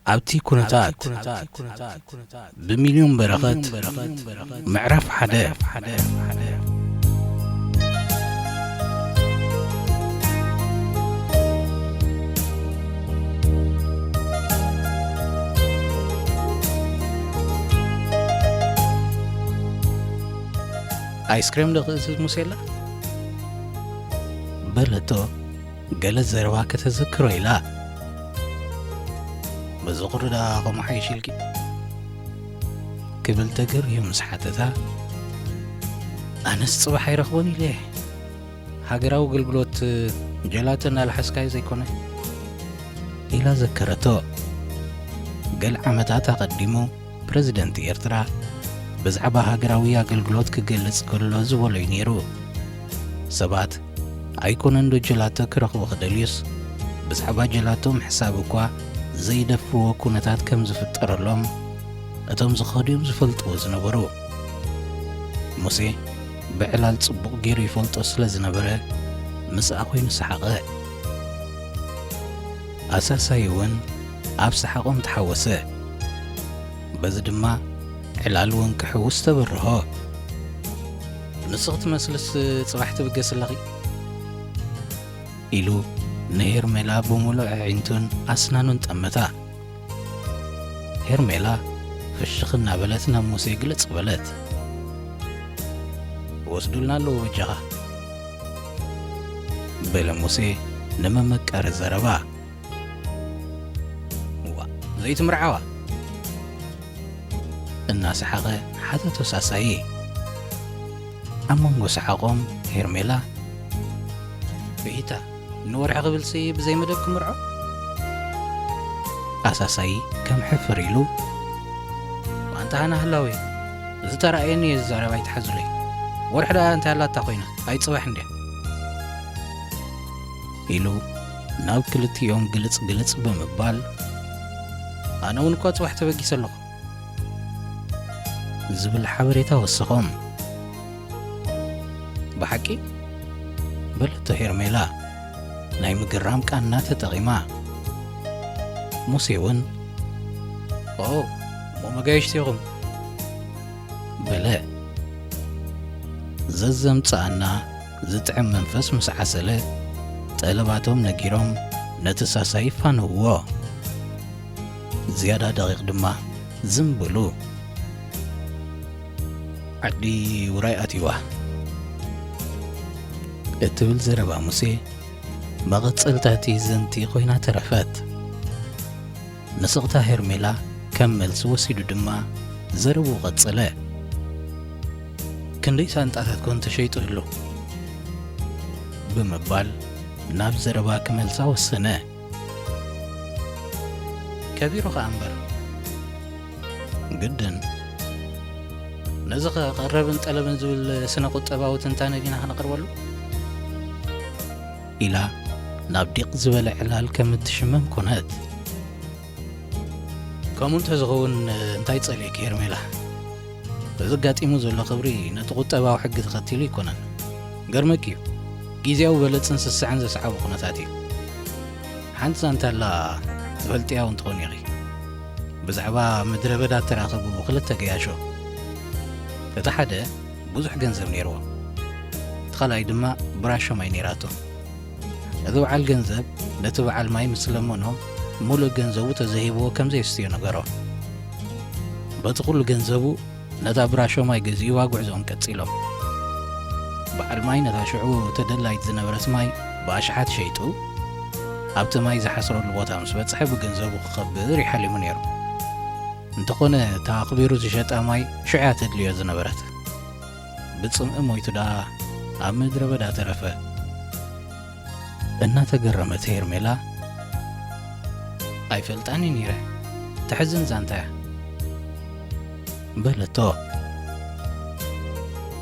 أبتي كونتات بمليون برغات معرف حدا آيس كريم لغز موسيلا بلتو قال الزروا كتذكروا إلا بزغر دا قوم حيشيلكي قبل تقر يمس حتتا أنا الصباح يرخبوني ليه هاقراو قلقلوت جلاتنا الحسكاي زي كونه إلا ذكرتو قال عمتاتا قدمو بريزيدنت إيرترا بزعبا هاقراوية قلقلوت كقلص كله زولو ينيرو سبات أيكون اندو جلاتو كرخو خدليوس بزعبا جلاتو محسابكوا زي دفو كونتات كم زفتر لهم أتم زخاديم زفلطو زنبرو موسي بعلال صبوق غير يفلطو سلا زنبره مس أخوين سحقه أساسا يون أب سحقهم تحوسه بز دما علالون كحوس تبرها نسخت مسلس صباحت بقس اللغي إلو نهر ملا بمولو عينتون أسنانون تأمتا هر ملا فشخنا بلتنا موسي قلت بلت وصدولنا له وجهه بلا موسي نممك أرزربا زيت مرعوا الناس حقه حتى تساساي أما نقص حقهم هر ملا بيتا نور عقبل سيب زي مدبك مرعو أساسي كم حفر يلو وأنت أنا هلاوي إذا ترأيني الزارة بايت حزولي ورحدا أنت هلا تقوينا هاي تصبح عندي يلو ناو كلتي يوم قلت بمبال أنا ونكوات واحدة بقي سلق زبل حبريتا والسخوم بحكي بلا تهير ميلا ناي مقرام كان تتغيما موسيون مو مقايش تيغم بلا ززم تسانا زتعم منفس مسعسلة تقلباتهم نقيرهم نتساسايفان هو زيادة دقيق دما زنبلو عدي وراي أتيوه اتبل زربا موسي مغتصل تاتي زنتي قوينا ترفات نسقتا هرميلا كمل سوسيدو دما زربو غتصلا كندي سانتاتات كنت شيطو هلو بمبال ناب زربا كمل ساوسنا كبيرو خامبر جدا نزق قربن طلبن زول سنه قطباو تنتانه دينا خنقربلو إلى نابديق زبل علال كم تشمم كونات كمون تزغون انتاي تصليك يرميلا زقات إيمو زولا خبري نتقطباو حق تختيلو يكونن قرمكيو جيزيو بلتسن سسعن زسعب قناتاتي حانت سانتالا زبلتياو انتقون يغي بزعبا مدربدا تراقبو بخلت تقياشو تتحدى بوزح جنزب نيروا تخلعي دما براشو ماي نيراتو إذا وعال جنزب لتبع الماي مسلمونهم مولو جنزبو تزهيبو كم زي استيو نقرو بتقول جنزبو نتا براشو ماي جزيو واقع زون كتسيلو بعد ماي نتا شعو تدلايت زنبرت ماي باشحات شيتو أبت ماي زحسرو البوتا مسبت صحيبو جنزبو خبر يحلي منيرو انتقون تاقبيرو زيشت أماي شعات اللي زنبرت بتصم أمويتو دا أمدر بدا ترفه إنها تقرمت هيرميلا أي فلتاني نيره تحزن زانتا بلتو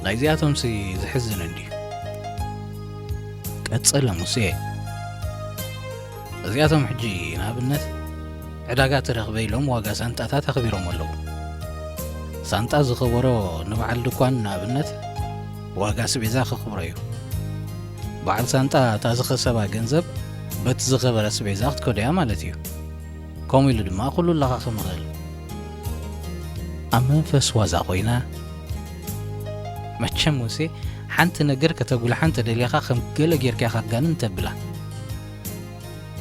لايزياتهم سي زحزن عندي كتصل موسي زياتهم حجي نابنت عداقات رغبي لهم واقع سانتا تخبيرهم ولو سانتا زخبرو نبعل دكوان نابنت واقع سبيزا خبريو بعد سانتا تازخ سبا جنزب بتزخبر سبيزا كوديا مالتيو ከምኡ ኢሉ ድማ ኩሉ ለኻኽም ይኽእል ኣብ መንፈስ ዋዛ ኮይና መቸም ሙሴ ሓንቲ ነገር ከተጉልሓ እንተደልኻ ከም ገለ ጌርካ ካጋንን ተብላ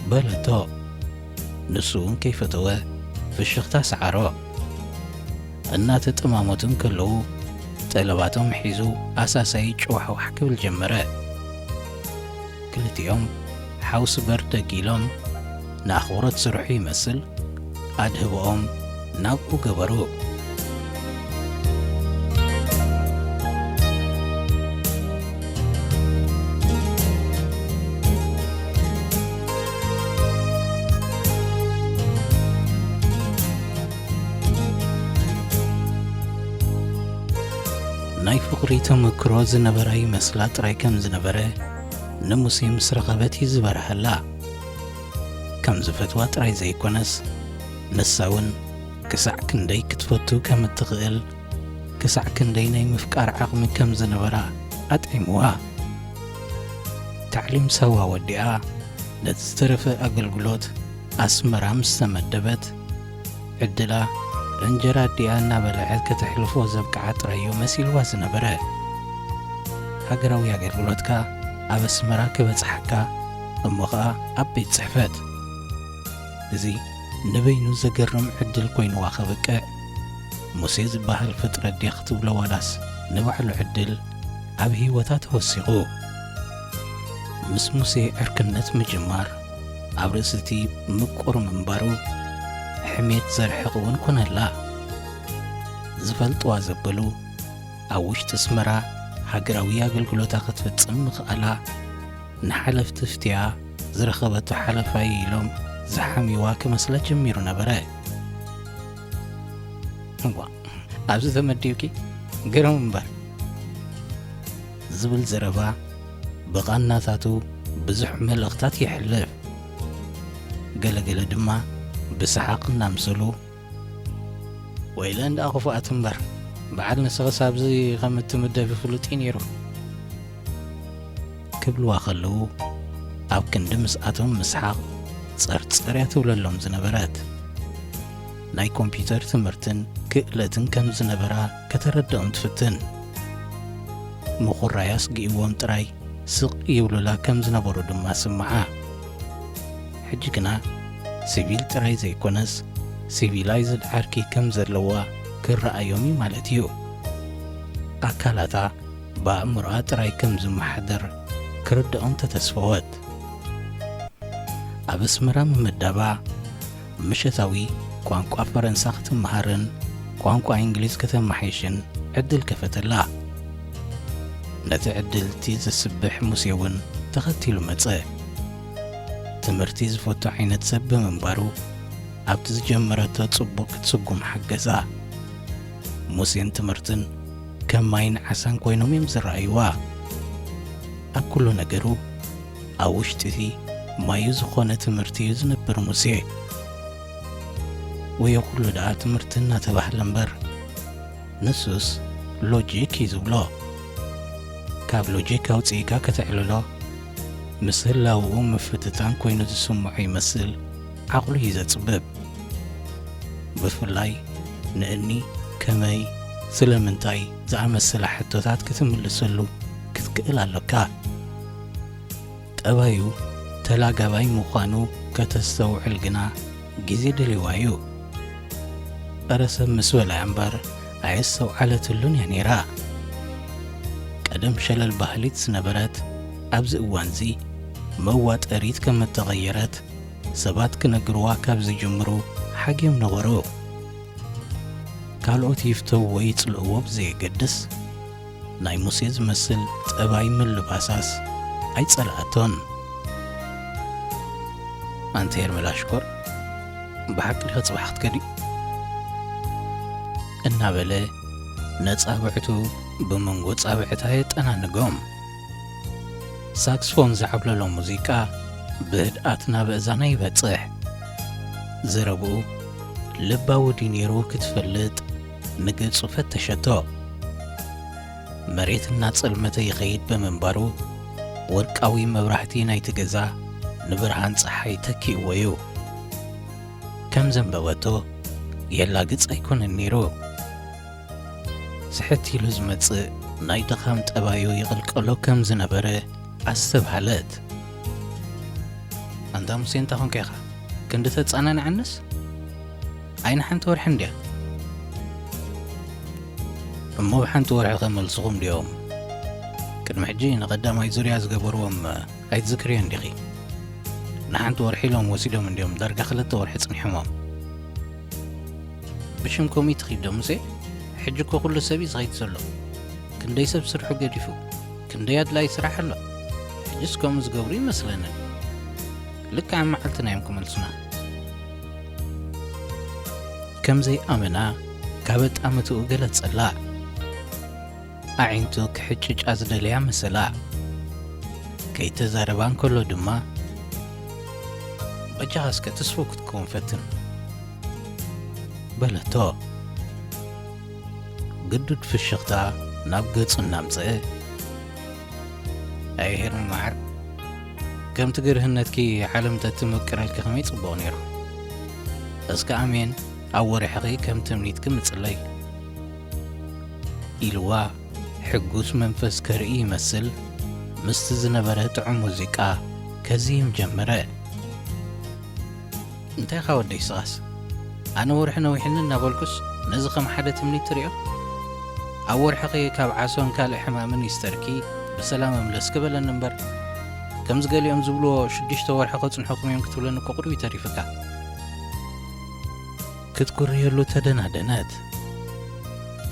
በለቶ ንሱ እውን ከይፈተወ ፍሽኽታ ሰዓሮ እናተጠማሞትን ከለዉ ጠለባቶም ሒዙ ኣሳሳይ ጭዋሕዋሕ ክብል ጀመረ ክልቲኦም ሓውስ በር ደጊሎም ንኣኽብሮት ስርሑ ይመስል ኣድህቦኦም ናብኡ ገበሩ ናይ ፍቕሪ ተመክሮ ዝነበራ ይመስላ ጥራይ ከም ዝነበረ ንሙሴ ምስ ረኸበት ይዝበረሃላ ከም ዝፈትዋ ጥራይ ዘይኮነስ ንሳ እውን ክሳዕ ክንደይ ክትፈቱ ከም እትኽእል ክሳዕ ክንደይ ናይ ምፍቃር ዓቕሚ ከም ዝነበራ ኣጥዒምዋ ታዕሊም ሰዋ ወዲኣ ነቲ ዝተረፈ ኣገልግሎት ኣስመራ ምስ ተመደበት ዕድላ እንጀራ ዲኣ እናበልዐት ከተሕልፎ ዘብቅዓ ጥራዮ መሲልዋ ዝነበረ ሃገራዊ ኣገልግሎትካ ኣብ ኣስመራ ክበፅሓካ እሞ ኸኣ ኣብ ቤት ጽሕፈት እዚ ንበይኑ ዘገርም ዕድል ኮይኑዋ ኸበቅዕ ሙሴ ዝበሃል ፍጥረት ዲያ ክትብሎ ዋላስ ንባዕሉ ዕድል ኣብ ህይወታ ተወሲኹ ምስ ሙሴ ዕርክነት ምጅማር ኣብ ርእስቲ ምቁር ምንባሩ ሕሜት ዘርሕቕ እውን ኮነላ ዝፈልጥዋ ዘበሉ ኣብ ውሽጢ ኣስመራ ሃገራዊ ኣገልግሎታ ክትፍጽም ምኽኣላ ንሓለፍቲ ፍትያ ዝረኸበቶ ሓለፋይ ኢሎም ዝሓሚዋ ክመስለ ጀሚሩ ነበረ ኣብዚ ተመዲብኪ ገረም እምበር ዝብል ዘረባ ብቓናታቱ ብዙሕ መልእኽታት ይሕልፍ ገለገለ ድማ ብሰሓቕ እናምሰሉ ወይለ እንዳ ኽፉኣት እምበር በዓል ንስኸስ ኣብዚ ከም እትምደብ ይፍሉጥ ነይሩ ክብልዋ ኸለዉ ኣብ ክንዲ ምስኣቶም ምስሓቕ ጸርጸርያ ትብለሎም ዝነበረት ናይ ኮምፒዩተር ትምህርትን ክእለትን ከም ዝነበራ ከተረድኦም ትፍትን ምኹራያስ ግእዎም ጥራይ ስቕ ይብሉላ ከም ዝነበሩ ድማ ስምዓ ሕጂ ግና ሲቪል ጥራይ ዘይኮነስ ሲቪላይዝድ ዓርኪ ከም ዘለዋ ክረኣዮም ማለት እዩ ኣካላታ ብኣእምሮኣ ጥራይ ከም ዝመሓደር ክርድኦም ተተስፈወት ኣብ ኣስመራ ምምዳባ ምሸታዊ ቋንቋ ፈረንሳ ክትመሃርን ቋንቋ እንግሊዝ ከተመሓይሽን ዕድል ከፈተላ ነቲ ዕድልቲ ዝስብሕ ሙሴ እውን ተኸቲሉ መጸ ትምህርቲ ዝፈቱ ዓይነት ሰብ ብምንባሩ ኣብቲ ዝጀመረቶ ጽቡቕ ክትስጉም ሓገዛ ሙሴን ትምህርትን ከም ማይን ዓሳን ኮይኖም እዮም ዝረኣይዋ ኣብ ኩሉ ነገሩ ኣብ ውሽጢ እቲ ማዩ ዝኾነ ትምህርቲ እዩ ዝነብር ሙሴ ወዮ ኩሉ ደኣ ትምህርቲ እናተባህለ እምበር ንሱስ ሎጂክ እዩ ዝብሎ ካብ ሎጂክ ኣውፅኢካ ከተዕልሎ ምስ ህላውኡ ምፍትታን ኮይኑ ዝስምዖ ይመስል ዓቕሉ እዩ ዘጽብብ ብፍላይ ንእኒ ከመይ ስለምንታይ ዝኣመሰላ ሕቶታት ክትምልሰሉ ክትክእል ኣለካ ጠባዩ ተላጋባይ ምዃኑ ከተስተውዕል ግና ጊዜ ደልይዋ እዩ ቀረሰብ ምስ በላይ እምበር ኣየስተውዓለትሉን እያ ነይራ ቀደም ሸለል ባህሊት ዝነበረት ኣብዚ እዋንዚ መዋጠሪት ከም እተቐየረት ሰባት ክነግርዋ ካብ ዝጅምሩ ሓጊዮም ነበሩ ካልኦት ይፍተውዎ ይጽልእዎ ብዘየገድስ ናይ ሙሴ ዝመስል ጠባይ ምልባሳስ ኣይጸልኣቶን ኣንተ ሄርሜላ ሽኮር ብሓቂ ኸጽባሕ ክትከዲ እናበለ ነጻብዕቱ ብመንጎ ጻብዕታ የጠናንጎም ሳክስፎን ዝዓብለሎ ሙዚቃ ብህድኣት ናብ እዛና ይበጽሕ ዝረብኡ ልባዊ ዲነይሩ ክትፈልጥ ንገጹ ፈተሸቶ መሬት እናጸልመተ ይኸይድ ብምንባሩ ወርቃዊ መብራህቲ ናይቲ ገዛ ንብርሃን ፀሓይ ተኪእዎ እዩ كم زنبوتو يلا قص أيكون النيرو سحتي لزمت ناي دخام تبايو يغلقلو كم زنبره أستبحلت أنت مسين تخون كيخا كنت تتصانن عنس أين حنت ورحن دي أمو بحنت ورح غمل صغم اليوم كن محجين قدام هاي زوري أزقبروهم هاي تذكرين ديخي نحنت ورحي لهم وسيلهم اليوم درجة خلت ورحي تصني حمام بشمكم يتخيب دمسي حجكو كل سبي صغيت سلو كن دي سب سرحو قديفو كن دي لا يسرح له حجسكم زقوري مثلا لك عم معلتنا يمكم السنة كم زي أمنا كابت أمتو قلت صلاع أعينتو كحجج أزدليا مسلاع كي تزاربان كله دما بجاز كتسفوك تكون فتن بلتو قدد في الشغطة نابقت النامزة أي هيرم معر كم تقر هنتكي حالم تتمكر الكخمي صبو نيرو أزكا أمين أوري حقي كم تمنيت كم تصلي إلوا حقوس منفس كرئي يمثل مستزنبرة تعم موزيكا كزيم جمرة انتي خاود دي ساس أنا ورحنا ويحنا نابولكس نزخم حدا تمنيت تريو أور حقي كاب عاسون كالي حمامن يستركي بسلامة ملسك بلا النمبر كم زقال يوم زبلو شديش تور حقوت نحكم يوم كتبلن كقروي تاريفكا كتكور يلو تدنا دنات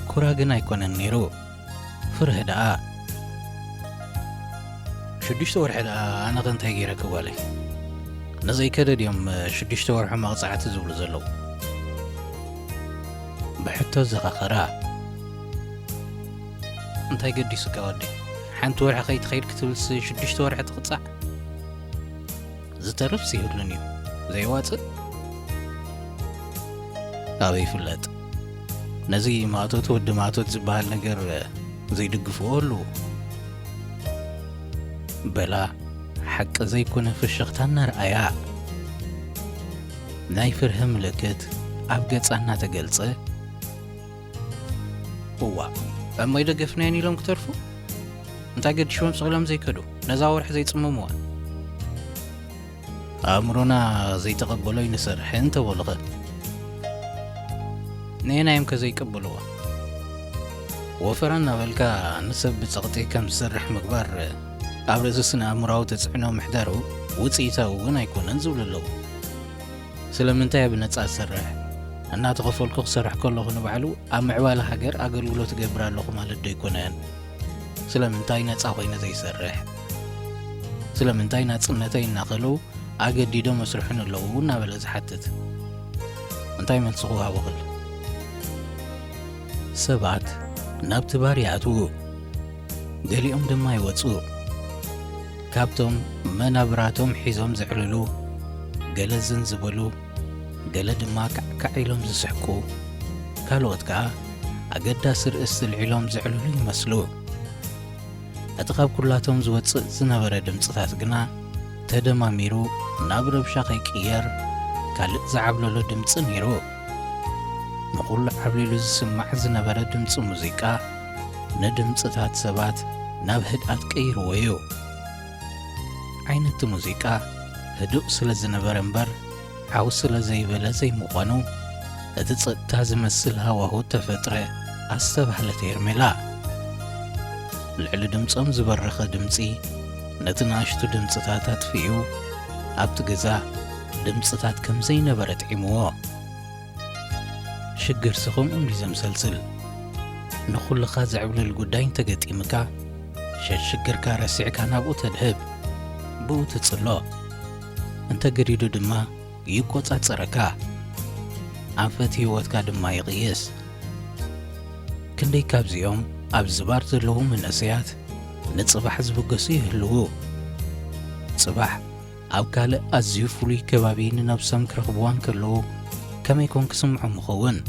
كوراغنا يكون النيرو فرهدا شديش تور حدا أنا غنت هيجي ركوالي نزي كده يوم شديش تور حما قصعت زبلو زلو بحتو زغاخرا انت هيقدي سكاودي حانت ورحة خي تخيل كتبلس شديش تور حتى قصع زترف سيهولنيو زي واتس أبي فلات نزي ماتوت ود ماتوت زبال نجر زي دقفولو بلا حق زي كنا في الشغطان رأيا نايفر هم لكت أبقت أنا تقلصه هو أما يدقفناني لهم كترفو انت قد شوم صغلام زي كدو نزاور حزي تصمموا أمرنا زي تقبلو ينسرح انت والغد نينا يمكا زي قبلوها وفرنا بلكا نسب بصغتي كم سرح مقبار أبرز السنة أمراو تسعنو محدارو وطيتاو ونا يكون انزول اللو سلمنتا بنتسا سرح أنا تغفلكو سرح كله نبعلو أم عوالا حقر أقلولو تقبرا لكو مالدو يكونان سلمنتا ينتسا وين زي سرح سلمنتا ينتسنتا يناقلو أقديدو مسرحن اللو ونا بلز حتت انتا يملسقوها وغل سبعت نابت بارياتو قليهم دما يوصو كابتم منابراتهم حيزهم زعللو قل زنزبلو قل دما كعيلهم زسحكو كالوت كا أقدا سر استلعيلهم زعللو يمسلو أتقاب كلاتهم زوص زنبرا دمصتات قنا تدما ميرو نابر بشاقي كيير كالت زعبلولو دمص نيرو نقول عبليلو زسمع زنبرا دمص موزيكا ندمصتات سبات نابهد أتكير ويو عينت موزيكا هدوء سلزنبر انبر عاو سلزيبلا زي مقانو اتتصدتا زمسلها وهو تفتره أستبحلت يرملا العلو دمصم زبرخ دمصي نتناشتو دمصتات أتفيو أبتقزا دمصتات كم زي نبرت عموا شقر سخم أمري زمسلسل نقول لخا زعبل القداين تقت إمكا شقر كارسيع كان أبو تدهب بو تتصلو انت قريدو دما يقوط أتصركا عفت هيوتكا دما يغيس كندي كابزيوم أبزبار زلو من أسيات نتصبح زبقسي هلو صباح أو كالي أزيو فولي كبابين نفسهم كرخبوان كلو كما يكون كسمعو مخون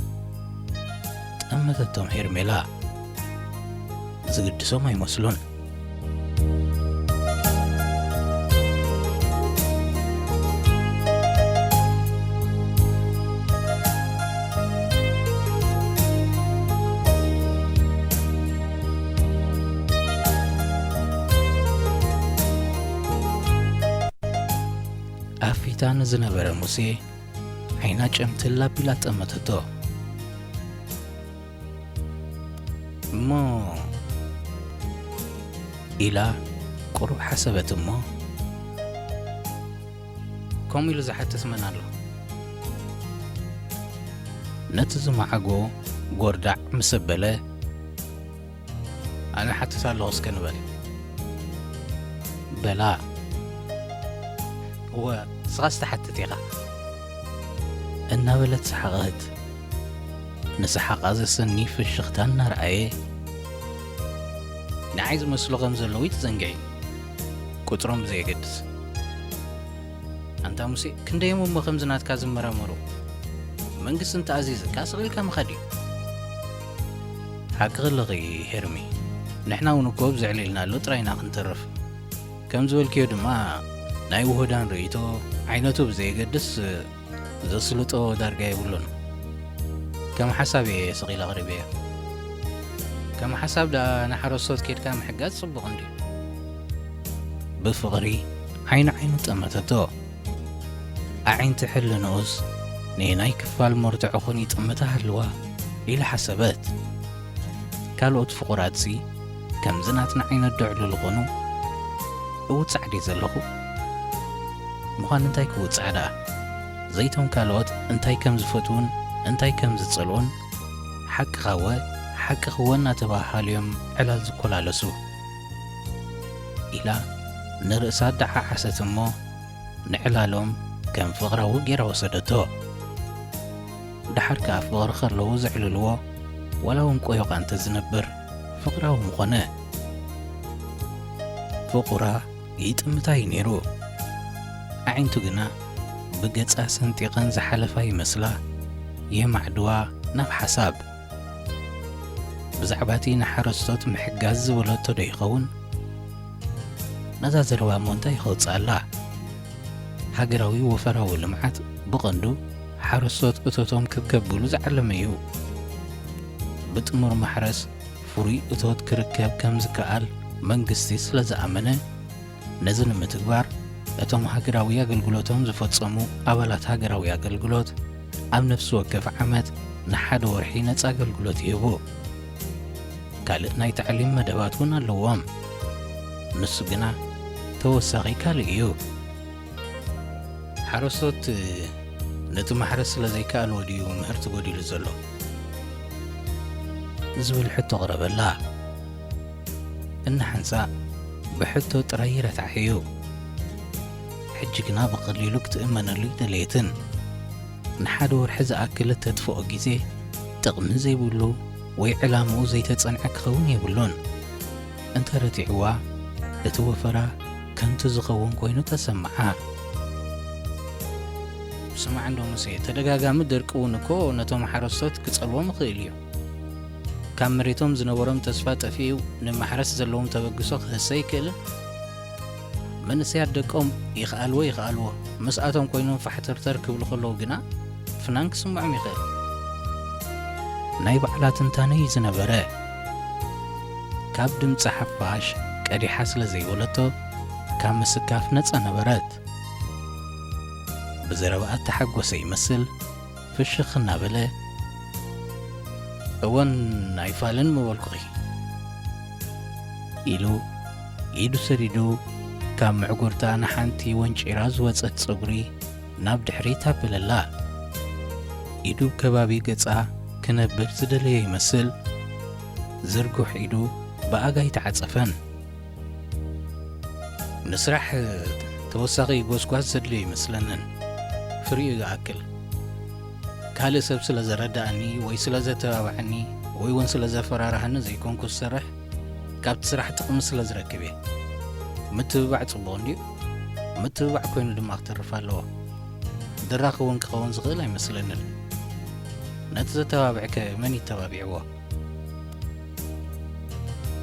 تأمتتهم هيرميلا زقدسو ما يمسلون ሪኢታ ንዝነበረ ሙሴ ዓይና ጨምትላ ቢላ ጠመተቶ እሞ ኢላ ቁሩብ ሓሰበት እሞ ከምኡ ኢሉ ዝሓትት መን ኣሎ ነቲ ዝመዓጎ ጎርዳዕ ምስ ኣበለ ኣነ ሓትት ኣለኹ እስከ ንበል በላ እወ ስኻ ዝተሓትት ኢኻ እናበለት ሰሓቐት ንሰሓቓ ዘሰኒ ፍሽኽታ እናረኣየ ንዓይ ዝመስሎ ከም ዘለዉ ይትዘንግዒ ቁጥሮም ብዘየገድስ ኣንታ ሙሴ ክንደዮም እሞ ከምዚ ናትካ ዝመራመሩ መንግስቲ እንተኣዚዝካ ስቒልካ ምኸድ እዩ ሓቂ ኽልኺ ሄርሚ ንሕና እውን እኮ ብዝዕሊ ኢልናሎ ጥራይና ክንተርፍ ከም ዝበልክዮ ድማ ናይ ውህዳን ርእይቶ ዓይነቱ ብዘየገድስ ዘስልጦ ዳርጋ የብሉን ከም ሓሳብ እየ ስቒላ ቕሪብ እያ ከም ሓሳብ ዳ ናሓረስቶት ኬድካ ምሕጋዝ ጽቡቕ እንዲ ብፍቕሪ ዓይኑ ጠመተቶ ኣዒንቲ ሕሊ ንኡስ ንናይ ክፋል ሞርትዖ ኹን ይጥምታ ሃልዋ ኢላ ሓሰበት ካልኦት ፍቑራትሲ ከምዚ ናትና ዓይነት ድዕሉ ዝኾኑ እውፃዕዲ ዘለኹ ምዃን እንታይ ክውፃዕ ደኣ ዘይቶም ካልኦት እንታይ ከም ዝፈትውን እንታይ ከም ዝጸልኡን ሓቂ ኻወ ሓቂ ኽወ እናተባሃልዮም ዕላል ዝኰላለሱ ኢላ ንርእሳ ዳሓሓሰት እሞ ንዕላሎም ከም ፍቕራዊ ጌራ ወሰደቶ ድሓር ከዓ ፍቕሪ ኸለዉ ዘዕልልዎ ወላ እውን ቆዮቓ እንተ ዝነብር ፍቕራዊ ምኾነ ፍቑራ ይጥምታ እዩ ነይሩ ኣዒንቱ ግና ብገጻ ሰንጢቐን ዝሓለፋ ይመስላ የማዕድዋ ናብ ሓሳብ ብዛዕባ እቲ ንሓረስቶት ምሕጋዝ ዝበለቶ ዶ ይኸውን ነዛ ዘለዋ እሞ እንታይ ይኸውፅኣላ ሃገራዊ ወፈራዊ ልምዓት ብቐንዱ ሓረስቶት እቶቶም ክከብሉ ዝዓለመ እዩ ብጥሙር ማሕረስ ፍሩይ እቶት ክርከብ ከም ዝከኣል መንግስቲ ስለ ዝኣመነ ነዚ ንምትግባር እቶም ሃገራዊ ኣገልግሎቶም ዝፈጸሙ ኣባላት ሃገራዊ ኣገልግሎት ኣብ ነፍሲ ወከፍ ዓመት ንሓደ ወርሒ ነፃ ኣገልግሎት ይህቡ ካልእ ናይ ታዕሊም መደባት እውን ኣለዎም ንሱ ግና ተወሳኺ ካልእ እዩ ሓረስቶት ነቲ ማሕረስ ስለ ዘይከኣልዎ ድዩ ምህርቲ ጐዲሉ ዘሎ ዝብል ሕቶ ቕረበላ እናሓንሳእ ብሕቶ ጥራይ ይረታሕ እዩ ሕጂ ግና ብቐሊሉ ክትእመነሉ ይደለየትን ንሓደ ወርሒ ዝኣክል ተጥፍኦ ጊዜ ጥቕሚ ዘይብሉ ወይ ዕላምኡ ዘይተጸንዐ ክኸውን የብሉን እንተረቲዕዋ እቲ ወፈራ ከምቲ ዝኸውን ኮይኑ ተሰምዓ ስማዕ እንዶ ሙሴ ተደጋጋሚ ደርቂ እውን እኮ ነቶም ሓረስቶት ክጸልዎም ይኽእል እዩ ካብ መሬቶም ዝነበሮም ተስፋ ጠፊኡ ንማሕረስ ዘለዎም ተበግሶ ክህሰ ይክእልን መንእሰያት ደቆም ይኽኣልዎ ምስኣቶም ኮይኖም ፋሕተርተር ክብሉ ከለዉ ግና ፍናን ክስምዖም ይኽእል ናይ ባዕላት እንታነ እዩ ዝነበረ ካብ ድምፂ ሓፋሽ ቀዲሓ ስለ ዘይበለቶ ካብ ምስካፍ ነፃ ነበረት ብዘረባኣት ተሓጐሰ ይመስል ፍሽኽ እናበለ እወን ኣይፋልን ምበልኩኺ ኢሉ ኢዱ ሰዲዱ ካብ ምዕጉርታ ንሓንቲ ወንጪራ ዝወፀት ፀጉሪ ናብ ድሕሪት ኣበለላ ኢዱ ከባቢ ገጻ ክነብር ዝደለየ ይመስል ዝርጉሕ ኢዱ ብኣጋይ ተዓጸፈን ንስራሕ ተወሳኺ ጐስጓስ ዘድልዮ ይመስለንን ፍርዩ ዝኣክል ካልእ ሰብ ስለ ዘረዳእኒ ወይ ስለ ዘተባብዐኒ ወይ እውን ስለ ዘፈራርሐኒ ዘይኮንኩ ዝሰርሕ ካብቲ ስራሕ ጥቕሚ ስለ ዝረክብ እየ ምትብባዕ ጽቡቕ እንድዩ ምትብባዕ ኮይኑ ድማ ክተርፍ ኣለዎ ድራኽ እውን ክኸውን ዝኽእል ኣይመስለንን ነቲ ዘተባብዐከ መን ይተባቢዕዎ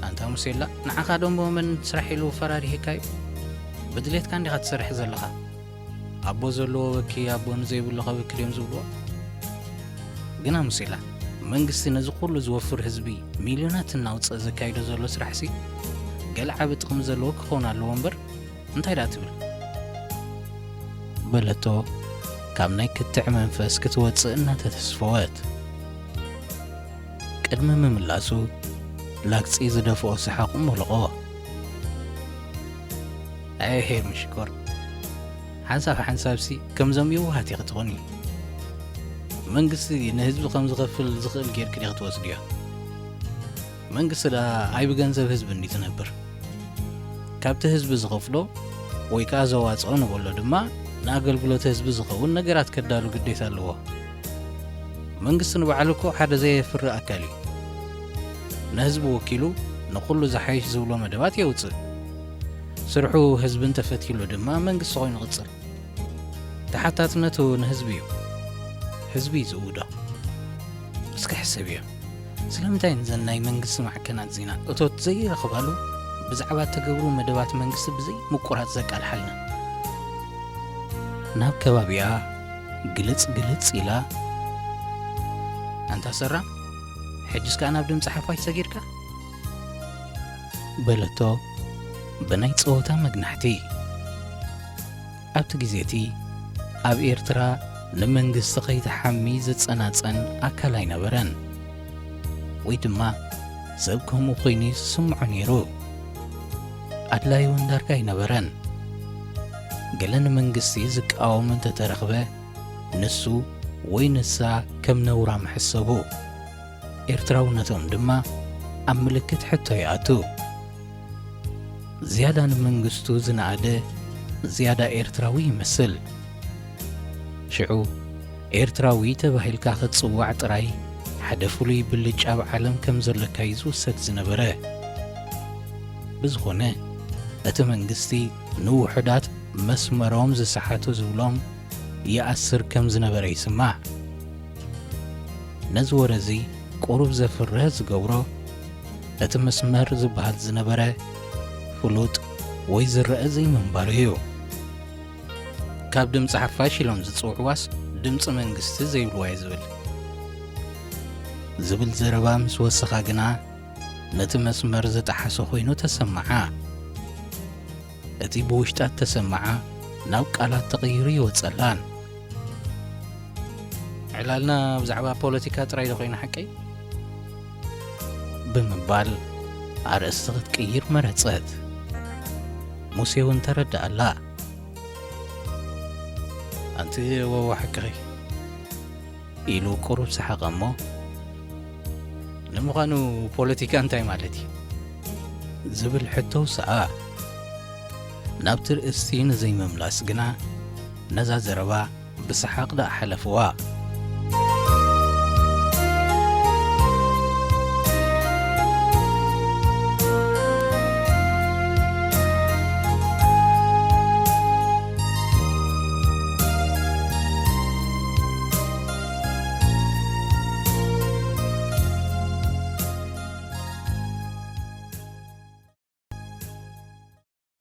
ኣንታ ሙሴላ ንዓኻ ደሞ መን ስራሕ ኢሉ ፈራሪሕካ እዩ ብድሌትካ እንዲኻ ትሰርሕ ዘለኻ ኣቦ ዘለዎ በኪ ኣቦ ንዘይብሉ ኸበክር እዮም ዝብልዎ ግና ሙሴላ መንግስቲ ነዚ ኩሉ ዝወፍር ህዝቢ ሚልዮናት እናውፅእ ዘካይዶ ዘሎ ስራሕሲ ገለ ዓብ ጥቕሚ ዘለዎ ክኸውን ኣለዎ እምበር እንታይ ዳ ትብል በለቶ ካብ ናይ ክትዕ መንፈስ ክትወፅእ እናተተስፈወት ቅድሚ ምምላሱ ላክፂ ዝደፍኦ ሰሓቁ መልቆ ኣይሄ ምሽኮር ሓንሳብሲ ከምዞም የዋሃት ክትኾኒ መንግስቲ ንህዝቢ ከም ዝኸፍል ዝኽእል ጌርክ ዲኻ ትወስድዮ መንግስቲ ዳ ኣይብ ገንዘብ ህዝቢ እንዲ ትነብር ካብቲ ህዝቢ ዝኸፍሎ ወይ ከዓ ዘዋፅኦ ንበሎ ድማ ንኣገልግሎት ህዝቢ ዝኸውን ነገራት ከዳሉ ግዴታ ኣለዎ መንግስቲ ንባዕሉ እኮ ሓደ ዘየፍርእ ኣካል እዩ ንህዝቢ ወኪሉ ንኩሉ ዝሓይሽ ዝብሎ መደባት የውፅእ ስርሑ ህዝቢ እንተፈቲሉ ድማ መንግስቲ ኮይኑ ይቕፅል ተሓታትነቱ ንህዝቢ እዩ ህዝቢ ይዝውዶ እስኪ ሕሰብ እዮም ስለምንታይ ንዘን ናይ መንግስቲ ማዕከናት ዜና እቶት ዘይረኽባሉ ብዛዕባ ተገብሩ መደባት መንግስቲ ብዘይ ምቁራፅ ዘቃልሓልና ናብ ከባቢያ ግልጽ ኢላ አንታ ሰራ ሕጅስካ ናብ ድምፂ ሓፋሽ ሰጊድካ በለቶ ብናይ ፀወታ መግናሕቲ ኣብቲ ግዜቲ ኣብ ኤርትራ ንመንግስቲ ከይተሓሚ ዝጸናጸን ኣካል ኣይነበረን ወይ ድማ ሰብ ከምኡ ኮይኑ ዝስምዖ ነይሩ ኣድላይ እውን ዳርጋ ኣይነበረን ገለ ንመንግስቲ ዝቃወም እንተተረኽበ ንሱ ወይ ንሳ ከም ነውራ ምሕሰቡ ኤርትራውነቶም ድማ ኣብ ምልክት ሕቶ ይኣቱ ዝያዳ ንመንግስቱ ዝነኣደ ዝያዳ ኤርትራዊ ይመስል ሽዑ ኤርትራዊ ተባሂልካ ክትጽዋዕ ጥራይ ሓደ ፍሉይ ብልጭ ኣብ ዓለም ከም ዘለካ እዩ ዝውሰድ ዝነበረ ብዝኾነ እቲ መንግስቲ ንውሕዳት መስመሮም ዝሰሓቱ ዝብሎም ይኣስር ከም ዝነበረ ይስማዕ ነዚ ወረዚ ቁሩብ ዘፍርህ ዝገብሮ እቲ መስመር ዝበሃል ዝነበረ ፍሉጥ ወይ ዝረአ ዘይምንባሩ እዩ ካብ ድምፂ ሓፋሽ ኢሎም ዝፅውዕዋስ ድምፂ መንግስቲ ዘይብልዋ ዝብል ዘረባ ምስ ወሰኻ ግና ነቲ መስመር ዘጠሓሰ ኮይኑ ተሰማዓ እቲ ብውሽጣት ተሰማዓ ናብ ቃላት ተቐይሩ ይወፀላን ዕላልና ብዛዕባ ፖለቲካ ጥራይ ዶ ኮይኑ ሓቀይ ብምባል ኣርእስቲ ክትቅይር መረፀት ሙሴ እውን ተረዳኣላ ኣንቲ ወዋ ሓቀኺ ኢሉ ቁሩብ ሰሓቐ እሞ ንምዃኑ ፖለቲካ እንታይ ማለት እዩ ዝብል ሕቶ ሰኣ ናብቲ ርእስቲ ንዘይምምላስ ግና ነዛ ዘረባ ብሰሓቕ ዳ ሓለፍዋ